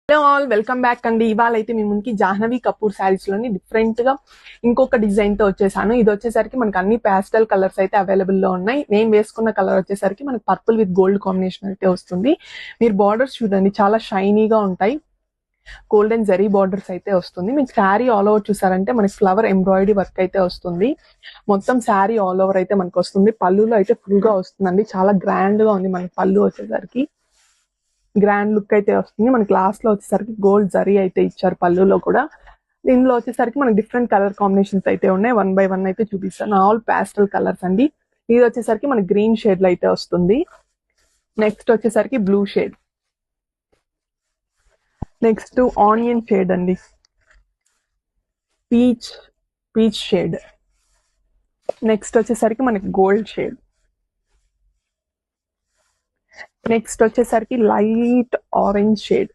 Hello all, welcome back అండి. ఇవాళ అయితే మీ ముందుకి జాహ్నవి కపూర్ శారీస్ లోని డిఫరెంట్ గా ఇంకొక డిజైన్ తో వచ్చేసాను. ఇది వచ్చేసరికి మనకి అన్ని ప్యాస్టల్ కలర్స్ అయితే అవైలబుల్ లో ఉన్నాయి. నేను వేసుకున్న కలర్ వచ్చేసరికి మనకి పర్పుల్ విత్ గోల్డ్ కాంబినేషన్ అయితే వస్తుంది. మీరు బార్డర్స్ చూడండి, చాలా షైనీగా ఉంటాయి. గోల్డెన్ జరీ బార్డర్స్ అయితే వస్తుంది. మీకు శారీ ఆల్ ఓవర్ చూసారంటే మనకి ఫ్లవర్ ఎంబ్రాయిడరీ వర్క్ అయితే వస్తుంది. మొత్తం శారీ ఆల్ ఓవర్ అయితే మనకు వస్తుంది. పళ్ళులో అయితే ఫుల్ గా వస్తుందండి. చాలా గ్రాండ్ గా ఉంది మనకి పళ్ళు వచ్చేసరికి. గ్రాండ్ లుక్ అయితే వస్తుంది. మనకి లాస్ట్ లో వచ్చేసరికి గోల్డ్ జరీ అయితే ఇచ్చారు పళ్ళులో కూడా. దీనిలో వచ్చేసరికి మనకి డిఫరెంట్ కలర్ కాంబినేషన్స్ అయితే ఉన్నాయి. 1 by 1 అయితే చూపిస్తాను. ఆల్ ప్యాస్టల్ కలర్స్ అండి. ఇది వచ్చేసరికి మనకి గ్రీన్ షేడ్ లో అయితే వస్తుంది. నెక్స్ట్ వచ్చేసరికి blue shade, next onion shade అండి, పీచ్ షేడ్, నెక్స్ట్ వచ్చేసరికి మనకి గోల్డ్ షేడ్, నెక్స్ట్ వచ్చేసరికి లైట్ ఆరెంజ్ షేడ్,